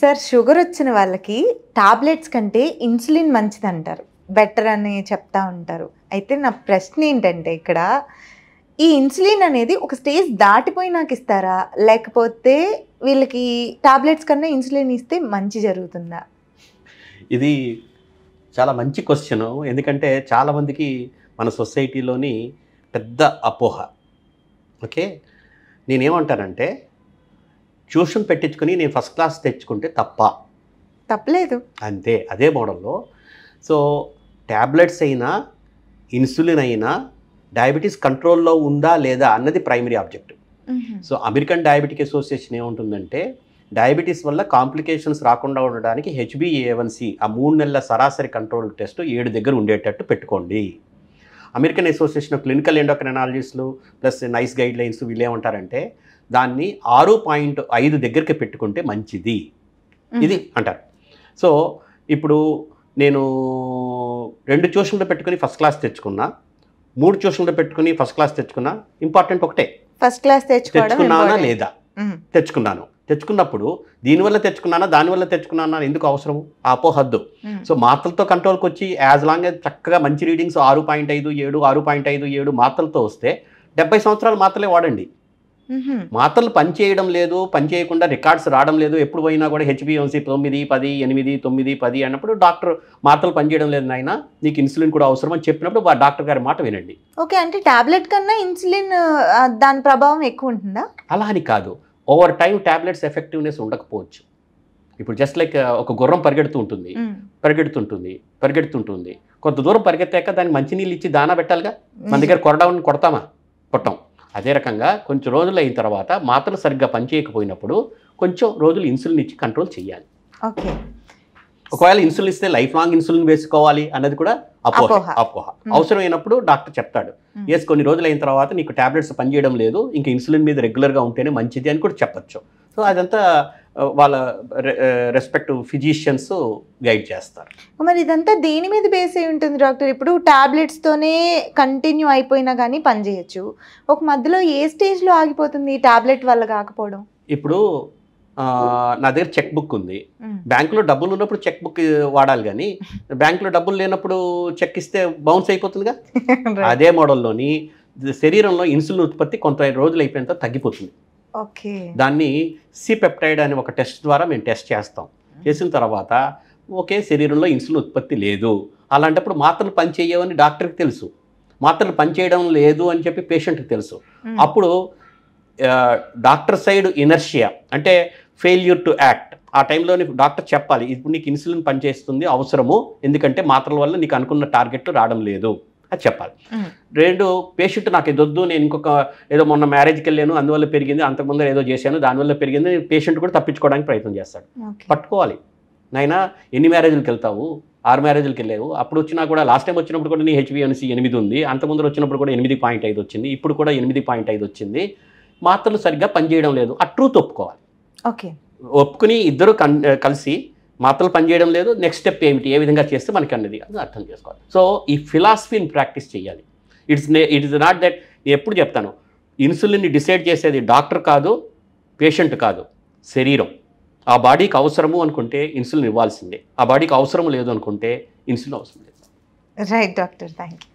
Sir sugar వచ్చిన వాళ్ళకి tablets కంటే ఇన్సులిన్ మంచిదంటారు, బెటర్ అని చెప్తా ఉంటారు. అయితే నా ప్రశ్న ఏంటంటే ఇక్కడ ఈ ఇన్సులిన్ అనేది ఒక స్టేజ్ దాటిపోయి నాకు ఇస్తారా, లేకపోతే వీళ్ళకి టాబ్లెట్స్ కన్నా ఇన్సులిన్ ఇస్తే మంచి జరుగుతుందా? ఇది చాలా మంచి క్వశ్చన్. ఎందుకంటే చాలామందికి మన సొసైటీలోని పెద్ద అపోహ. ఓకే, నేనేమంటానంటే ట్యూషన్ పెట్టించుకొని నేను ఫస్ట్ క్లాస్ తెచ్చుకుంటే తప్పలేదు అంతే. అదే మోడల్లో సో ట్యాబ్లెట్స్ అయినా ఇన్సులిన్ అయినా డయాబెటీస్ కంట్రోల్లో ఉందా లేదా అన్నది primary objective. So American diabetic association ఏముంటుందంటే డయాబెటీస్ వల్ల కాంప్లికేషన్స్ రాకుండా ఉండడానికి HbA1c ఆ 3 నెలల సరాసరి కంట్రోల్ టెస్ట్ 7 దగ్గర ఉండేటట్టు పెట్టుకోండి. అమెరికన్ అసోసియేషన్ ఆఫ్ క్లినికల్ ఎండోక్రైనాలజిస్టులు ప్లస్ నైస్ గైడ్ లైన్స్ వీళ్ళు ఏమంటారంటే దాన్ని 6.5 దగ్గరికి పెట్టుకుంటే మంచిది ఇది అంటారు. సో ఇప్పుడు నేను 2 ట్యూషన్లు పెట్టుకుని ఫస్ట్ క్లాస్ తెచ్చుకున్నా, 3 ట్యూషన్లు పెట్టుకుని ఫస్ట్ క్లాస్ తెచ్చుకున్నా, ఇంపార్టెంట్ ఒకటే, ఫస్ట్ క్లాస్ తెచ్చుకున్నానా లేదా. తెచ్చుకున్నప్పుడు దీనివల్ల తెచ్చుకున్నానా దానివల్ల తెచ్చుకున్నానా ఎందుకు అవసరము, ఆ అపోహద్దు. సో మాత్రలతో కంట్రోల్కి వచ్చి యాజ్ లాంగ్ as చక్కగా మంచి రీడింగ్స్ 6.57 6.57 మాత్రలతో వస్తే 70 సంవత్సరాలు మాత్రలే వాడండి. మాత్రలు పనిచేయడం లేదు, పనిచేయకుండా రికార్డ్స్ రావడం లేదు, ఎప్పుడు పోయినా కూడా HbA1c 9, 10, 8, 9, 10 అన్నప్పుడు డాక్టర్ మాత్రలు పనిచేయడం లేదు నాయన నీకు ఇన్సులిన్ కూడా అవసరం అని చెప్పినప్పుడు డాక్టర్ గారి మాట వినండి. ఓకే, అంటే టాబ్లెట్ కన్నా ఇన్సులిన్ దాని ప్రభావం ఎక్కువ ఉంటుందా? అలా అని కాదు, ఓవర్ టైం టాబ్లెట్స్ ఎఫెక్టివ్నెస్ ఉండకపోవచ్చు. ఇప్పుడు జస్ట్ లైక్ ఒక గుర్రం పరిగెడుతుంటుంది కొంత దూరం పరిగెత్తాక దానికి మంచినీళ్ళు ఇచ్చి దానా పెట్టాలిగా, మన దగ్గర కొట్టం. అదే రకంగా కొంచెం రోజులు అయిన తర్వాత మాత్రలు సరిగ్గా పనిచేయకపోయినప్పుడు కొంచెం రోజులు ఇన్సులిన్ ఇచ్చి కంట్రోల్ చేయాలి. ఓకే, ఒకవేళ ఇన్సులిన్ ఇస్తే లైఫ్ లాంగ్ ఇన్సులిన్ వేసుకోవాలి అన్నది కూడా అపోహ. అవసరమైనప్పుడు డాక్టర్ చెప్తాడు, ఎస్ కొన్ని రోజులు అయిన తర్వాత నీకు టాబ్లెట్స్ పనిచేయడం లేదు, ఇంకా ఇన్సులిన్ మీద రెగ్యులర్గా ఉంటేనే మంచిది అని కూడా చెప్పచ్చు. సో అదంతా వాళ్ళ రెస్పెక్టివ్ ఫిజిషియన్స్ గైడ్ చేస్తారు. మరి ఇదంతా దేని మీద బేస్ అయి ఉంటుంది డాక్టర్? ఇప్పుడు టాబ్లెట్స్తోనే కంటిన్యూ అయిపోయినా కానీ పనిచేయచ్చు, ఒక మధ్యలో ఏ స్టేజ్లో ఆగిపోతుంది టాబ్లెట్ వల్ల కాకపోవడం? ఇప్పుడు నా దగ్గర చెక్ బుక్ ఉంది, బ్యాంకులో డబ్బులు ఉన్నప్పుడు చెక్ బుక్ వాడాలి, కానీ బ్యాంకులో డబ్బులు లేనప్పుడు చెక్ ఇస్తే బౌన్స్ అయిపోతుందిగా. అదే మోడల్లోని శరీరంలో ఇన్సులిన్ ఉత్పత్తి కొంత రోజులు అయిపోయిన తర్వాత తగ్గిపోతుంది. ఓకే, దాన్ని C-పెప్టైడ్ అనే ఒక టెస్ట్ ద్వారా మేము టెస్ట్ చేస్తాం. చేసిన తర్వాత ఓకే శరీరంలో ఇన్సులిన్ ఉత్పత్తి లేదు, అలాంటప్పుడు మాత్రలు పనిచేయవని డాక్టర్కి తెలుసు, మాత్రలు పనిచేయడం లేదు అని చెప్పి పేషెంట్కి తెలుసు. అప్పుడు డాక్టర్ సైడ్ ఇనర్షియా అంటే ఫెయిల్యూర్ టు యాక్ట్, ఆ టైంలో డాక్టర్ చెప్పాలి ఇప్పుడు నీకు ఇన్సులిన్ పనిచేస్తుంది అవసరము, ఎందుకంటే మాత్రల వల్ల నీకు అనుకున్న టార్గెట్ రావడం లేదు అది చెప్పాలి. 2 పేషెంట్ నాకు ఇదొద్దు, నేను ఇంకొక ఏదో మొన్న మ్యారేజ్కి వెళ్ళాను అందువల్ల పెరిగింది, అంతకుముందు ఏదో చేశాను దానివల్ల పెరిగింది, పేషెంట్ కూడా తప్పించుకోవడానికి ప్రయత్నం చేస్తాడు. పట్టుకోవాలి, నాయనా ఎన్ని మ్యారేజ్లకు వెళ్తావు, 6 మ్యారేజ్లకు వెళ్ళావు, అప్పుడు వచ్చినా కూడా లాస్ట్ టైం వచ్చినప్పుడు కూడా నీ HbA1c 8 ఉంది, అంతకుముందు వచ్చినప్పుడు కూడా 8.5 వచ్చింది, ఇప్పుడు కూడా 8.5 వచ్చింది, మాత్రలు సరిగ్గా పనిచేయడం లేదు, ఆ ట్రూత్ ఒప్పుకోవాలి. ఓకే, ఒప్పుకుని ఇద్దరు కలిసి మాత్రలు పనిచేయడం లేదు, నెక్స్ట్ స్టెప్ ఏమిటి, ఏ విధంగా చేస్తే మనకి అన్నది అది అర్థం చేసుకోవాలి. సో ఈ ఫిలాసఫీని ప్రాక్టీస్ చేయాలి. ఇట్స్ నాట్ దట్, నేను ఎప్పుడు చెప్తాను ఇన్సులిన్ని డిసైడ్ చేసేది డాక్టర్ కాదు, పేషెంట్ కాదు, శరీరం. ఆ బాడీకి అవసరము అనుకుంటే ఇన్సులిన్ ఇవ్వాల్సిందే, ఆ బాడీకి అవసరం లేదు అనుకుంటే ఇన్సులిన్ అవసరం లేదు. Right doctor, thank you.